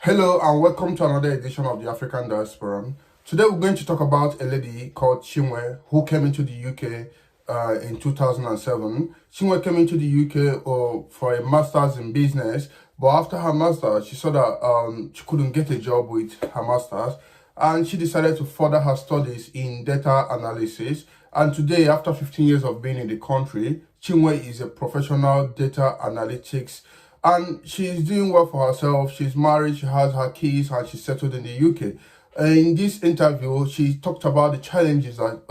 Hello and welcome to another edition of the African Diaspora. Today we're going to talk about a lady called Chinwe who came into the UK in 2007. Chinwe came into the UK for a master's in business, but after her master's, she saw that she couldn't get a job with her master's, and she decided to further her studies in data analysis. And today, after 15 years of being in the country, Chinwe is a professional data analytics, and she's doing well for herself. She's married, she has her kids, and she's settled in the UK. In this interview, she talked about the challenges that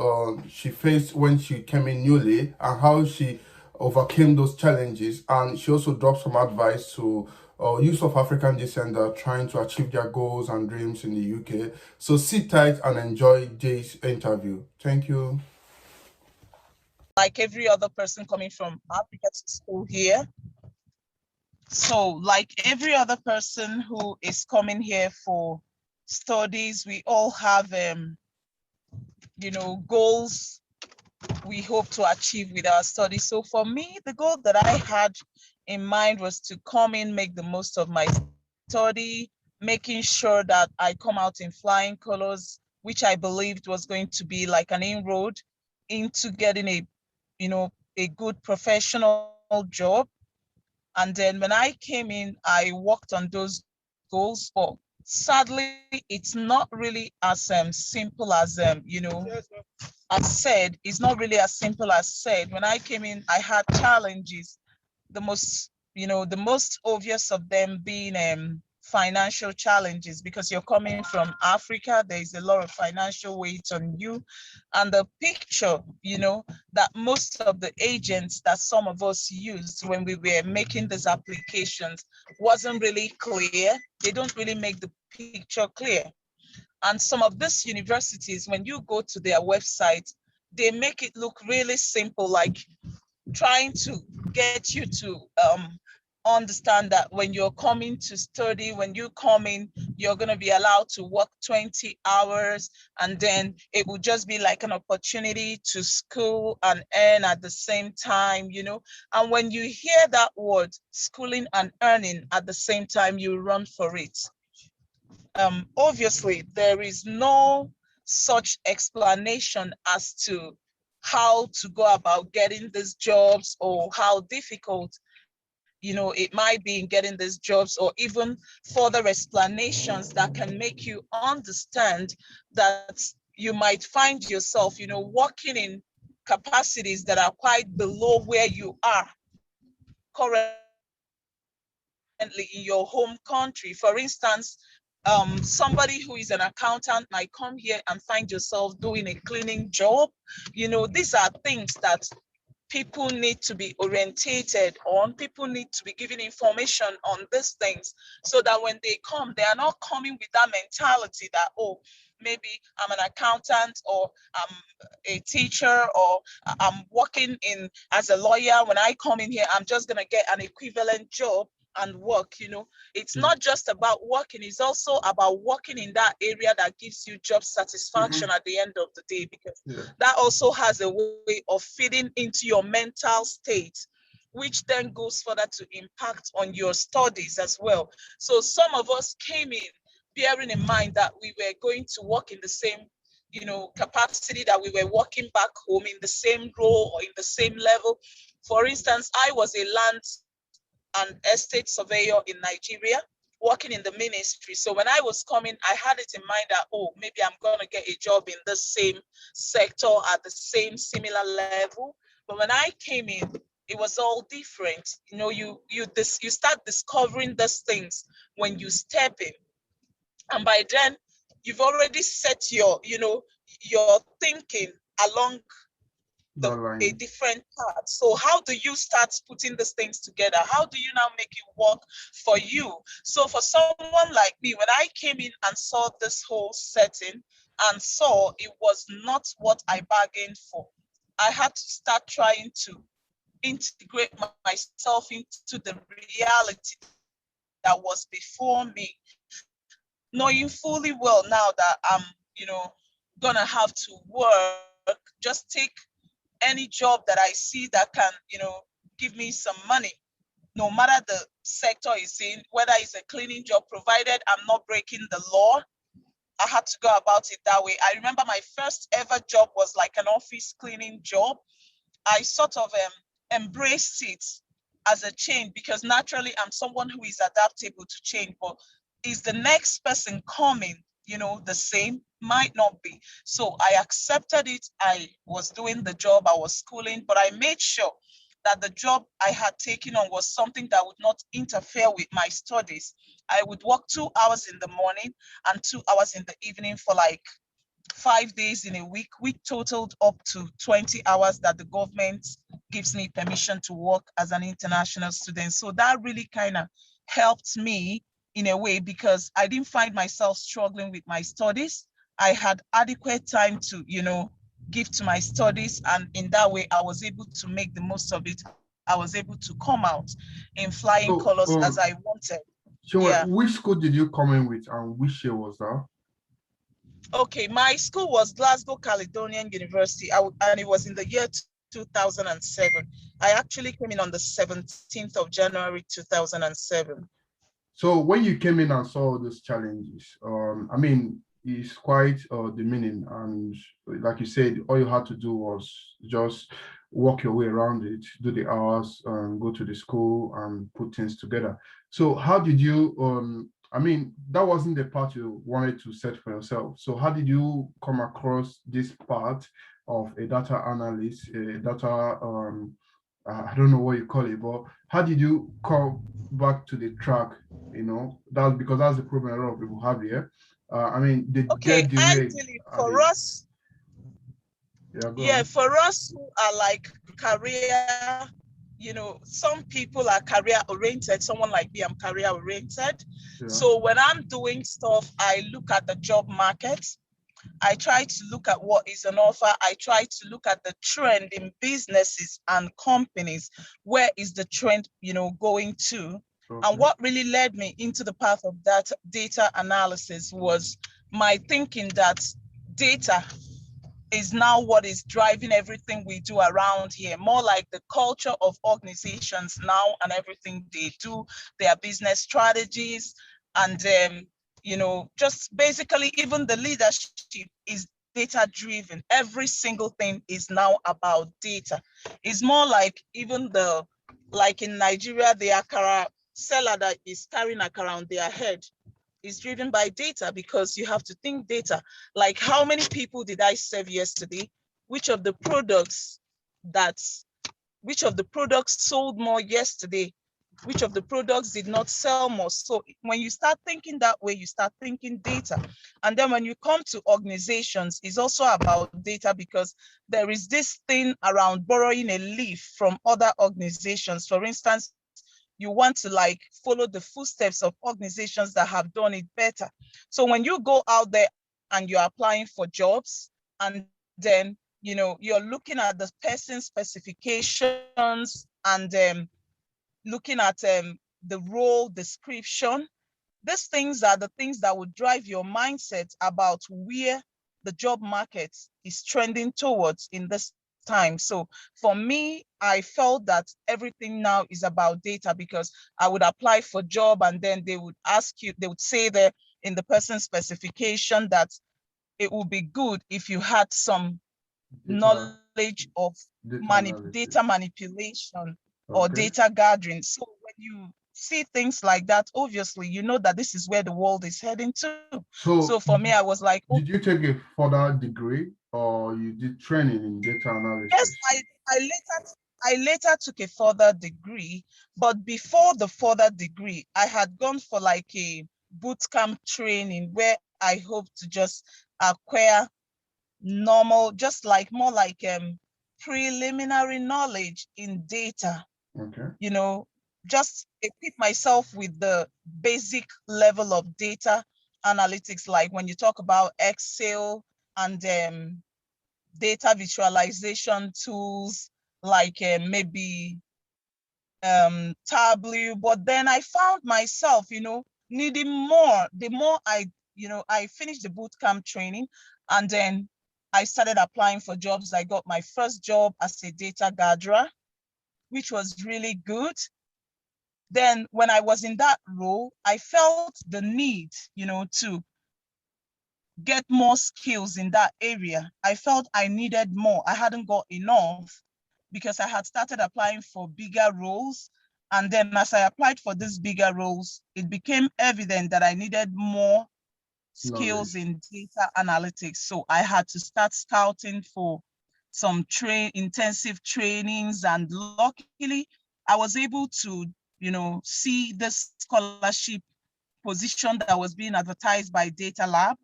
she faced when she came in newly and how she overcame those challenges. And she also dropped some advice to youth of African descent that are trying to achieve their goals and dreams in the UK. So sit tight and enjoy this interview. Thank you. Like every other person coming from Africa to school here. So like every other person who is coming here for studies, we all have, goals we hope to achieve with our studies. So for me, the goal that I had in mind was to come in, make the most of my study, making sure that I come out in flying colors, which I believed was going to be like an inroad into getting a good professional job. And then when I came in, I worked on those goals. But sadly, it's not really as simple as as said. It's not really as simple as said. When I came in, I had challenges. The most obvious of them being financial challenges, because you're coming from Africa. There is a lot of financial weight on you, and the picture, that most of the agents that some of us used when we were making these applications wasn't really clear. They don't really make the picture clear. And some of these universities, when you go to their website, they make it look really simple, like trying to get you to understand that when you're coming to study, when you come in, you're going to be allowed to work 20 hours, and then it will just be like an opportunity to school and earn at the same time, And when you hear that word, schooling and earning at the same time, you run for it. Obviously, there is no such explanation as to how to go about getting these jobs, or how difficult it might be in getting these jobs, or even further explanations that can make you understand that you might find yourself working in capacities that are quite below where you are currently in your home country. For instance, somebody who is an accountant might come here and find yourself doing a cleaning job. These are things that people need to be orientated on. People need to be given information on these things, so that when they come, they are not coming with that mentality that, oh, maybe I'm an accountant, or I'm a teacher, or I'm working in as a lawyer. When I come in here, I'm just going to get an equivalent job and work. It's not just about working, it's also about working in that area that gives you job satisfaction at the end of the day, because that also has a way of feeding into your mental state, which then goes further to impact on your studies as well. So some of us came in bearing in mind that we were going to work in the same capacity that we were working back home, in the same role or in the same level. For instance, I was a land and estate surveyor in Nigeria, working in the ministry. So when I was coming, I had it in mind that, oh, maybe I'm going to get a job in the same sector at the same similar level. But when I came in, it was all different. You start discovering these things when you step in. And by then, you've already set your thinking along a different path. So how do you start putting these things together? How do you now make it work for you? So for someone like me, when I came in and saw this whole setting and saw it was not what I bargained for, I had to start trying to integrate myself into the reality that was before me, knowing fully well now that I'm, gonna have to work. Just take any job that I see that can, give me some money. no matter the sector is in, whether it's a cleaning job, provided I'm not breaking the law, I had to go about it that way. I remember my first ever job was like an office cleaning job. I sort of embraced it as a change because naturally I'm someone who is adaptable to change. But is the next person coming, the same? Might not be. So I accepted it. I was doing the job, I was schooling, but I made sure that the job I had taken on was something that would not interfere with my studies. I would work 2 hours in the morning and 2 hours in the evening for like 5 days in a week totaled up to 20 hours that the government gives me permission to work as an international student. So that really kind of helped me in a way because I didn't find myself struggling with my studies. I had adequate time to, give to my studies. And in that way, I was able to make the most of it. I was able to come out in flying So, colors as I wanted. Chinwe, Yeah. which school did you come in with and which year was that? Okay, my school was Glasgow Caledonian University, and it was in the year 2007. I actually came in on the 17th of January 2007. So when you came in and saw those challenges, I mean, it's quite demeaning. And like you said, all you had to do was just work your way around it, do the hours, go to the school and put things together. So how did you, I mean, that wasn't the part you wanted to set for yourself. So how did you come across this part of a data analyst, a data, I don't know what you call it, but how did you come back to the track? That's because that's the problem a lot of people have here. I mean, they Okay, get derailed ideally and for they, us, yeah, go yeah, on. for us who are like career, some people are career oriented. Someone like me, I'm career oriented. Yeah, So when I'm doing stuff, I look at the job market. I try to look at what is on offer. I try to look at the trend in businesses and companies. Where is the trend, going to? And okay. what really led me into the path of that data analysis was my thinking that data is now what is driving everything we do around here, more like the culture of organizations now and everything they do, their business strategies, and just basically even the leadership is data driven. Every single thing is now about data. It's more like even like in Nigeria, the akara seller that is carrying akara on their head is driven by data because you have to think data. Like how many people did I serve yesterday? Which of the products that, which of the products sold more yesterday? Which of the products did not sell more? So when you start thinking that way, you start thinking data. And then when you come to organizations, it's also about data because there is this thing around borrowing a leaf from other organizations. For instance, you want to like follow the footsteps of organizations that have done it better. So when you go out there and you're applying for jobs, and then you're looking at the person specifications and looking at the role description, these things are the things that would drive your mindset about where the job market is trending towards in this time. So for me, I felt that everything now is about data because I would apply for job and then they would ask you, they would say there in the person specification that it would be good if you had some Data, knowledge of data data analysis. manipulation or Okay. data gathering. So when you see things like that, obviously, you know that this is where the world is heading to. So So for me, I was like, oh, did you take a further degree or you did training in data yes, analysis? I later took a further degree, but before the further degree, I had gone for like a boot camp training where I hope to just acquire normal, just like more like preliminary knowledge in data, Okay. just equip myself with the basic level of data analytics, like when you talk about Excel and data visualization tools, like maybe Tableau. But then I found myself, needing more. The more I finished the boot camp training, and then I started applying for jobs. I got my first job as a data gatherer, which was really good. Then when I was in that role, I felt the need, to get more skills in that area. I felt I needed more. I hadn't got enough because I had started applying for bigger roles. And then as I applied for these bigger roles, it became evident that I needed more skills Knowledge. in data analytics. So I had to start scouting for some intensive trainings. And luckily, I was able to, see the scholarship position that was being advertised by Data Lab.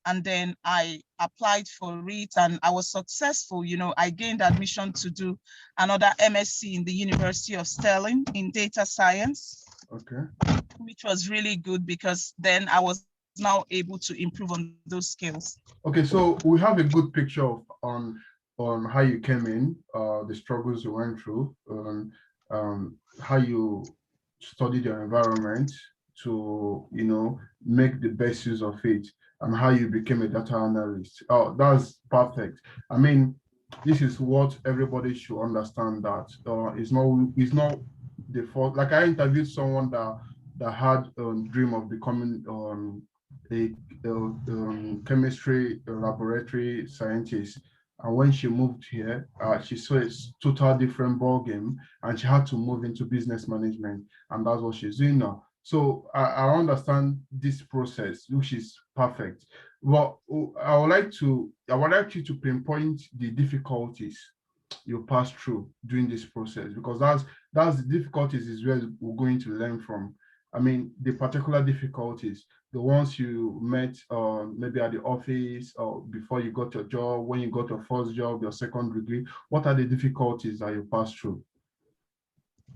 And then I applied for it and I was successful. I gained admission to do another MSc in the University of Stirling in data science. Okay. Which was really good because then I was now able to improve on those skills. Okay, so we have a good picture of on how you came in, the struggles you went through, how you studied your environment to, make the best use of it, and how you became a data analyst. Oh, that's perfect. I mean, this is what everybody should understand, that it's not the fault. Like, I interviewed someone that had a dream of becoming a chemistry laboratory scientist. And when she moved here, she saw a total different ball game, and she had to move into business management, and that's what she's doing now. So I understand this process, which is perfect. Well, I would like you to pinpoint the difficulties you pass through during this process, because that's the difficulties is where we're going to learn from. I mean, the particular difficulties, the ones you met maybe at the office or before you got your job, when you got your first job, your second degree. What are the difficulties that you pass through?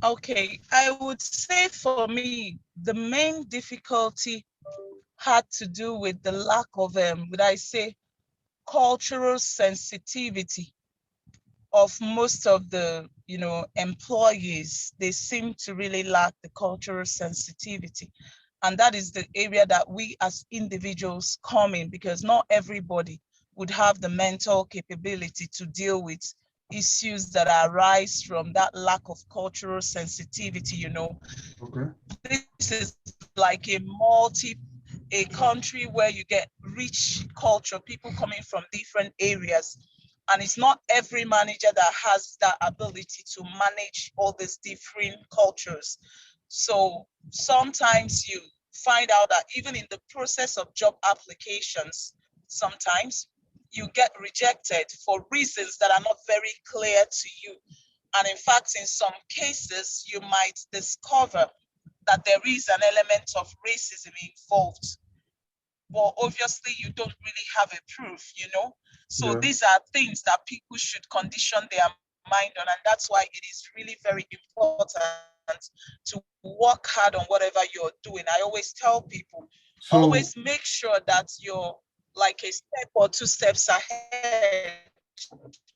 Okay, I would say for me, the main difficulty had to do with the lack of, would I say, cultural sensitivity of most of the, employees. They seem to really lack the cultural sensitivity. And that is the area that we as individuals come in, because not everybody would have the mental capability to deal with issues that arise from that lack of cultural sensitivity. Okay. This is like a country where you get rich culture, people coming from different areas. And it's not every manager that has that ability to manage all these different cultures. So sometimes you find out that even in the process of job applications, sometimes you get rejected for reasons that are not very clear to you. And in fact, in some cases, you might discover that there is an element of racism involved, but obviously you don't really have a proof. So Yeah. these are things that people should condition their mind on, and that's why it is really very important to work hard on whatever you're doing. I always tell people, So always make sure that you're like a step or two steps ahead.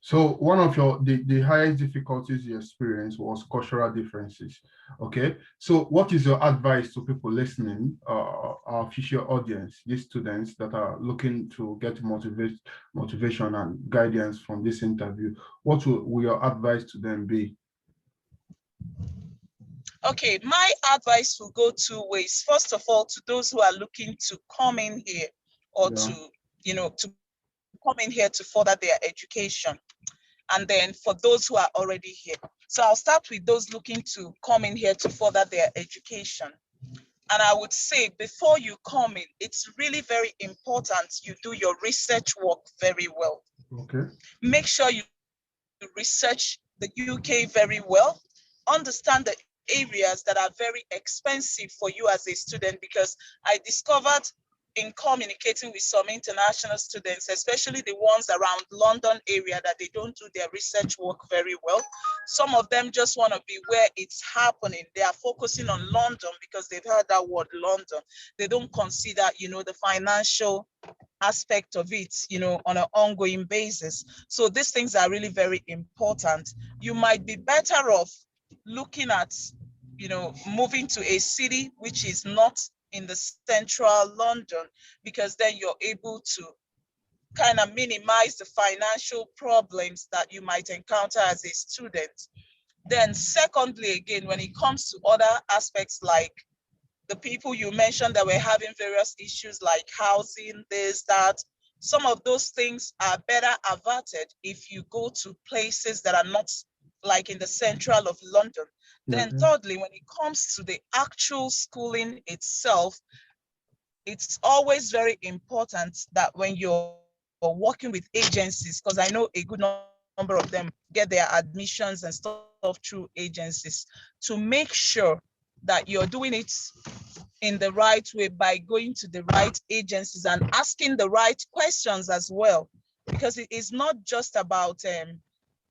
So one of the highest difficulties you experienced was cultural differences. Okay. So what is your advice to people listening, our future audience, these students that are looking to get motivation and guidance from this interview? What will your advice to them be? Okay, my advice will go two ways. First of all, to those who are looking to come in here or Yeah. to come in here to further their education. And then for those who are already here. So I'll start with those looking to come in here to further their education. And I would say before you come in, it's really very important you do your research work very well. Okay. Make sure you research the UK very well, understand the areas that are very expensive for you as a student, because I discovered in communicating with some international students, especially the ones around London area, that they don't do their research work very well. Some of them just want to be where it's happening. They are focusing on London because they've heard that word London. They don't consider, the financial aspect of it, on an ongoing basis. So these things are really very important. You might be better off looking at, moving to a city which is not in the central London, because then you're able to kind of minimize the financial problems that you might encounter as a student. Then secondly, again, when it comes to other aspects like the people you mentioned that were having various issues like housing, this, that, some of those things are better averted if you go to places that are not like in the central of London. Then thirdly, when it comes to the actual schooling itself, it's always very important that when you're working with agencies, because I know a good number of them get their admissions and stuff through agencies, to make sure that you're doing it in the right way by going to the right agencies and asking the right questions as well. Because it is not just about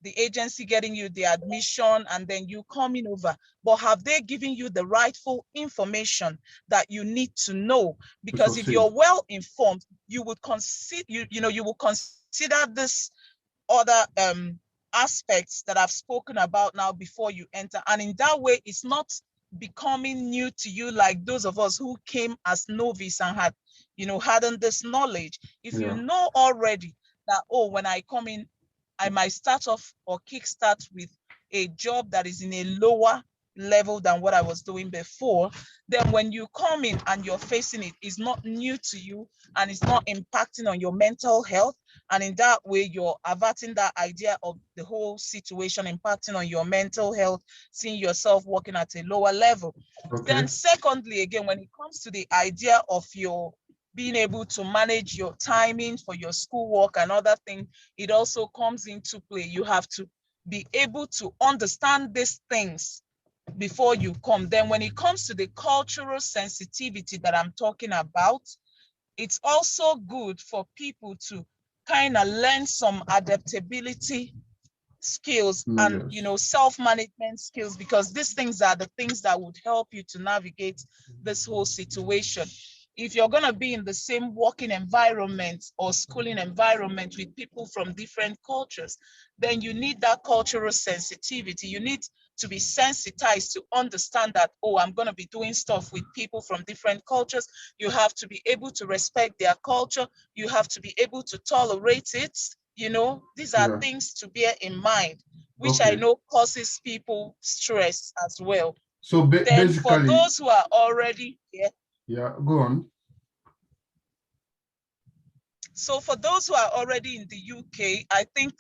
the agency getting you the admission and then you coming over, but have they given you the rightful information that you need to know? Because if you're well informed, you would consider you will consider this other aspects that I've spoken about now before you enter. And in that way, it's not becoming new to you like those of us who came as novice and had, hadn't this knowledge. If you know already that, oh, when I come in, I might start off or kickstart with a job that is in a lower level than what I was doing before, then when you come in and you're facing it, it's not new to you and it's not impacting on your mental health. And in that way, you're averting that idea of the whole situation impacting on your mental health, seeing yourself working at a lower level. Then secondly, again, when it comes to the idea of your being able to manage your timing for your schoolwork and other things, it also comes into play. You have to be able to understand these things before you come. Then when it comes to the cultural sensitivity that I'm talking about, it's also good for people to kind of learn some adaptability skills and self-management skills, because these things are the things that would help you to navigate this whole situation. If you're going to be in the same working environment or schooling environment with people from different cultures, then you need that cultural sensitivity. You need to be sensitized to understand that, oh, I'm going to be doing stuff with people from different cultures. You have to be able to respect their culture. You have to be able to tolerate it. These are things to bear in mind, which I know causes people stress as well. So then basically, for those who are already here, go on. So for those who are already in the UK, I think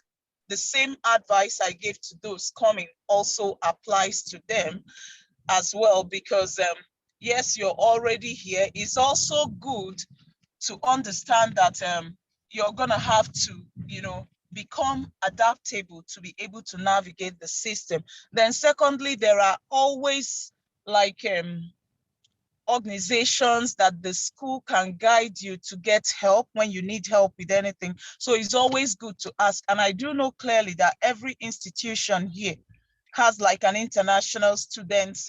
the same advice I gave to those coming also applies to them as well, because yes, you're already here. It's also good to understand that you're gonna have to, become adaptable to be able to navigate the system. Then secondly, there are always like organizations that the school can guide you to get help when you need help with anything. So it's always good to ask. And I do know clearly that every institution here has like an international students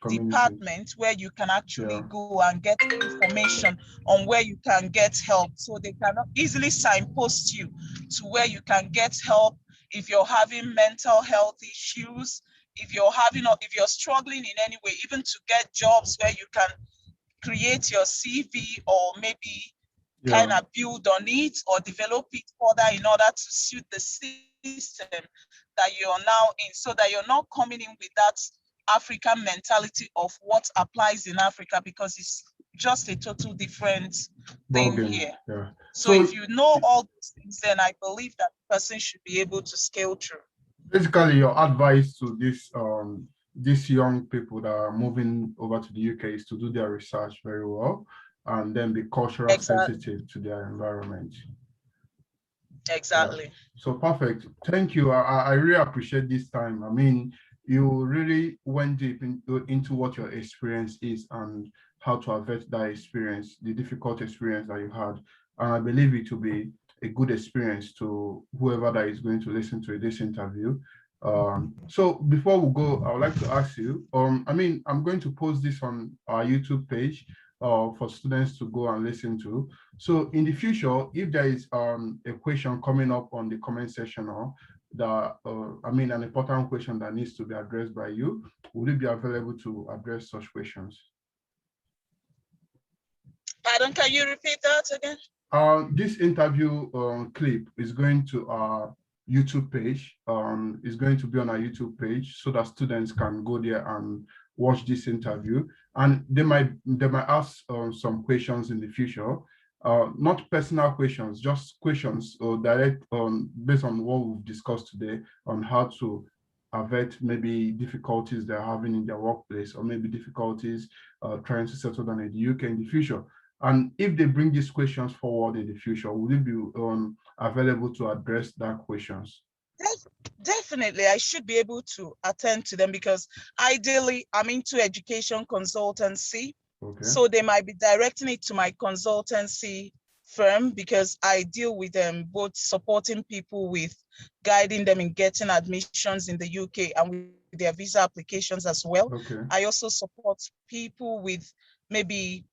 department where you can actually go and get information on where you can get help. So they cannot easily signpost you to where you can get help if you're having mental health issues, if you're struggling in any way, even to get jobs where you can create your CV or maybe kind of build on it or develop it further in order to suit the system that you're now in, so that you're not coming in with that African mentality of what applies in Africa, because it's just a total different thing here. So if you know all those things, then I believe that the person should be able to scale through. Basically, your advice to these young people that are moving over to the UK is to do their research very well and then be cultural sensitive to their environment. Exactly. So perfect. Thank you. I really appreciate this time. I mean, you really went deep into what your experience is and how to avert that experience, the difficult experience that you had. And I believe it will be a good experience to whoever that is going to listen to this interview. So before we go, I would like to ask you, I mean, I'm going to post this on our YouTube page for students to go and listen to. So in the future, if there is a question coming up on the comment section or I mean, an important question that needs to be addressed by you, will you be available to address such questions? Pardon, can you repeat that again? This interview clip is going to YouTube page. It's going to be on our YouTube page so that students can go there and watch this interview, and they might ask some questions in the future, not personal questions, just questions or direct based on what we've discussed today on how to avert maybe difficulties they're having in their workplace, or maybe difficulties trying to settle down in the UK in the future. And if they bring these questions forward in the future, will you be available to address that questions? Definitely, I should be able to attend to them because ideally I'm into education consultancy. Okay. So they might be directing it to my consultancy firm because I deal with them both supporting people with guiding them in getting admissions in the UK and with their visa applications as well. Okay. I also support people with maybe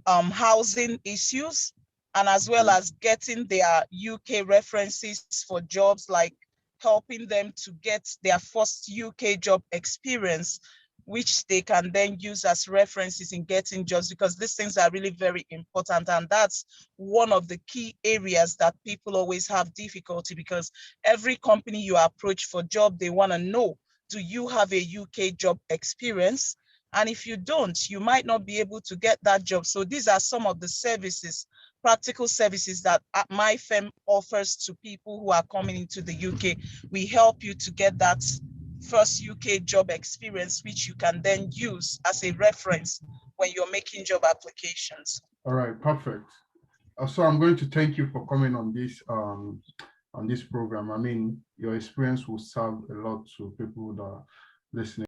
housing issues, and as well as getting their UK references for jobs, like helping them to get their first UK job experience, which they can then use as references in getting jobs, because these things are really very important. And that's one of the key areas that people always have difficulty, because every company you approach for job, they want to know, do you have a UK job experience? And if you don't, you might not be able to get that job. So these are some of the services, practical services that my firm offers to people who are coming into the UK. We help you to get that first UK job experience, which you can then use as a reference when you're making job applications. All right, perfect. So I'm going to thank you for coming on this program. I mean, your experience will serve a lot to people that are listening.